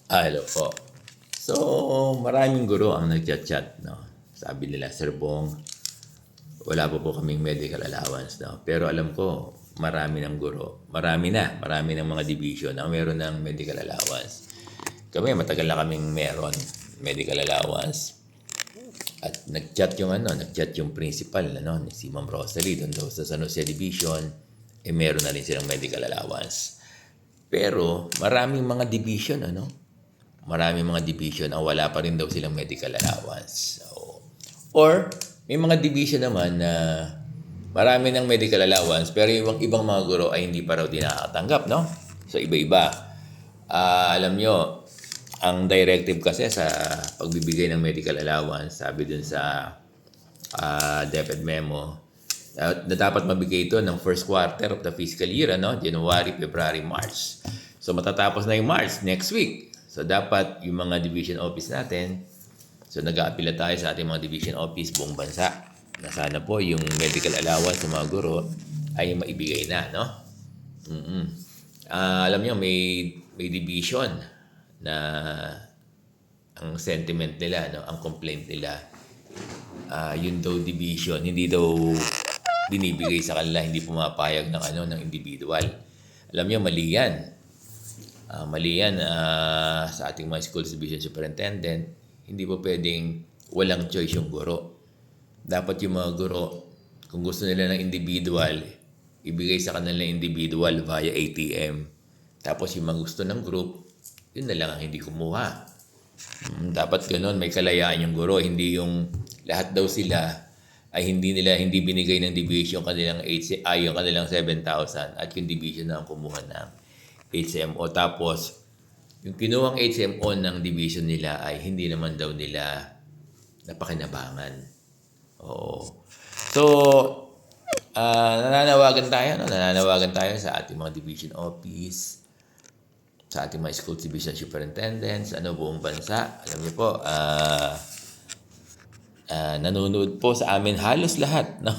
Hello po. So, maraming guro ang nagchat-chat, no? Sabi nila, Sir Bong, wala po kaming medical allowance, no? Pero alam ko, marami ng guro, marami ng mga division ang meron ng medical allowance. Kami, matagal na kaming meron medical allowance. At nagchat yung principal, ano, ni si Ma'am Rosalie, doon daw sa San Jose Division, meron na rin silang medical allowance. Pero, maraming mga division, ano? Maraming mga division ang wala pa rin daw silang medical allowance. So, or may mga division naman na marami ng medical allowance pero yung ibang mga guro ay hindi pa raw din nakakatanggap, no? So iba-iba. Alam nyo, ang directive kasi sa pagbibigay ng medical allowance, sabi dun sa DepEd memo, na dapat mabigay ito ng first quarter of the fiscal year, ano? January, February, March. So matatapos na yung March next week. So dapat yung mga division office natin, so nag-a-appeal tayo sa ating mga division office buong bansa na sana po yung medical allowance sa mga guro ay maibigay na, no? Alam niyo, may division na ang sentiment nila, no, ang complaint nila, yun daw division, hindi daw binibigay sa kanila, hindi pumapayag ng ng individual. Alam niyo, mali yan. Mali yan sa ating mga schools division superintendent. Hindi po pwedeng walang choice yung guro. Dapat yung mga guro, kung gusto nila ng individual, ibigay sa kanila individual via ATM. Tapos yung mga gusto ng group, yun na lang ang hindi kumuha. Dapat ganun, may kalayaan yung guro. Hindi yung lahat daw sila ay hindi binigay ng division kanilang yung kanilang 7,000 at yung division na ang kumuha ng HMO. Tapos, yung kinuwang HMO ng division nila ay hindi naman daw nila napakinabangan. Oo. So, nananawagan tayo sa ating mga division office, sa ating mga school division superintendents, buong bansa. Alam niyo po, nanonood po sa amin halos lahat, no?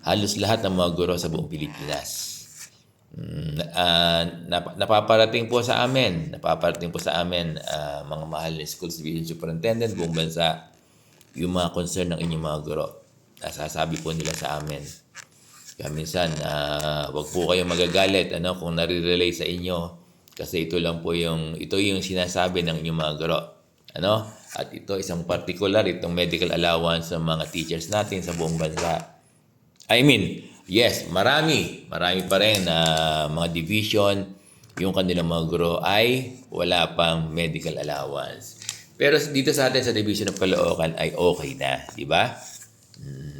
Halos lahat ng mga guro sa buong Pilipinas. Napaparating po sa amin mga mahal na schools division superintendent buong bansa yung mga concern ng inyong mga guro. Nasasabi po nila sa amin. Kaya minsan, wag po kayong magagalit kung nare-relay sa inyo kasi ito yung sinasabi ng inyong mga guro. At ito isang particular, itong medical allowance ng mga teachers natin sa buong bansa. Yes, marami pa rin mga division, yung kanilang mga guro ay wala pang medical allowance. Pero dito sa atin sa Division of Caloocan ay okay na, di ba?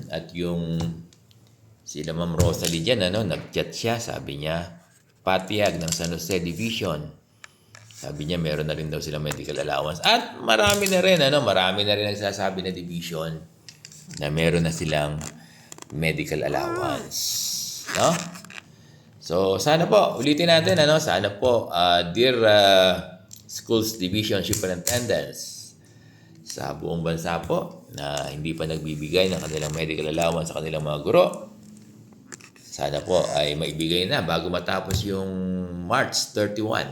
At yung sila Ma'am Rosalie dyan, nag-chat siya, sabi niya, patiyag ng San Jose Division. Sabi niya, meron na rin daw sila medical allowance. At marami na rin nagsasabi na division na meron na silang medical allowance. No? So, sana po, ulitin natin, sana po, dear schools division superintendents sa buong bansa po na hindi pa nagbibigay ng kanilang medical allowance sa kanilang mga guro, sana po ay maibigay na bago matapos yung March 31.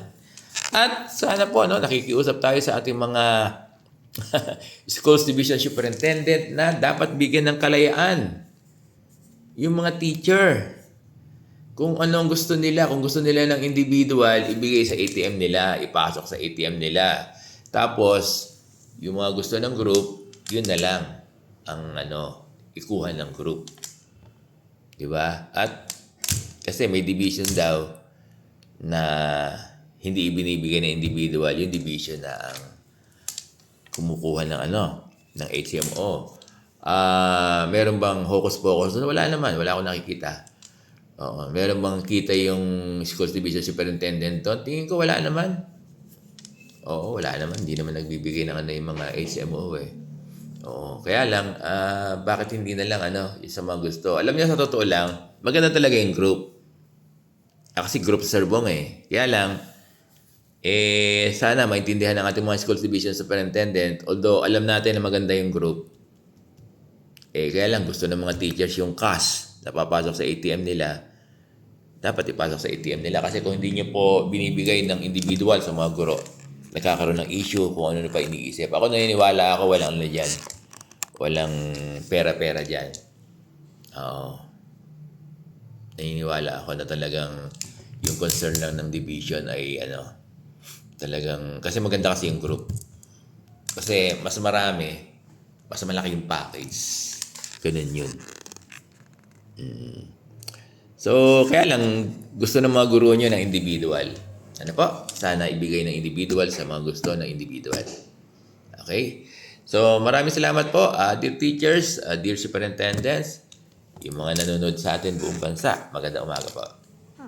At sana po, nakikiusap tayo sa ating mga schools division superintendent na dapat bigyan ng kalayaan yung mga teacher. Kung anong gusto nila, kung gusto nila ng individual, ibigay sa ATM nila, ipasok sa ATM nila. Tapos, yung mga gusto ng group, yun na lang ang ikuha ng group. Diba? At kasi may division daw na hindi ibinibigay ng individual, yung division na ang kumukuha ng ng HMO. Meron bang hocus-pocus? Wala naman, wala akong nakikita. Meron bang kita yung schools division superintendent doon? Tingin ko wala naman. Wala naman. Hindi naman nagbibigay ng yung mga HMO eh. Kaya lang, bakit hindi na lang yung sa mga gusto? Alam niyo, sa totoo lang, maganda talaga yung group. Kasi group Sir Bong eh. Kaya lang, sana maintindihan ng ating mga schools division superintendent, although alam natin na maganda yung group, kaya lang gusto ng mga teachers yung cash na papasok sa ATM nila, dapat ipasok sa ATM nila. Kasi kung hindi nyo po binibigay ng individual sa mga guro, nagkakaroon ng issue, kung ano na pa iniisip. Ako naniniwala ako, walang ano dyan. Walang pera-pera dyan. Oo. Naniniwala ako na talagang yung concern lang ng division ay talagang, kasi maganda kasi yung group. Kasi mas marami, mas malaki yung package. Ganun yun. So, kaya lang, gusto ng mga guro nyo ng individual. Ano po? Sana ibigay ng individual sa mga gusto ng individual. Okay? So, maraming salamat po, dear teachers, dear superintendents, yung mga nanonood sa atin buong bansa. Magandang umaga po.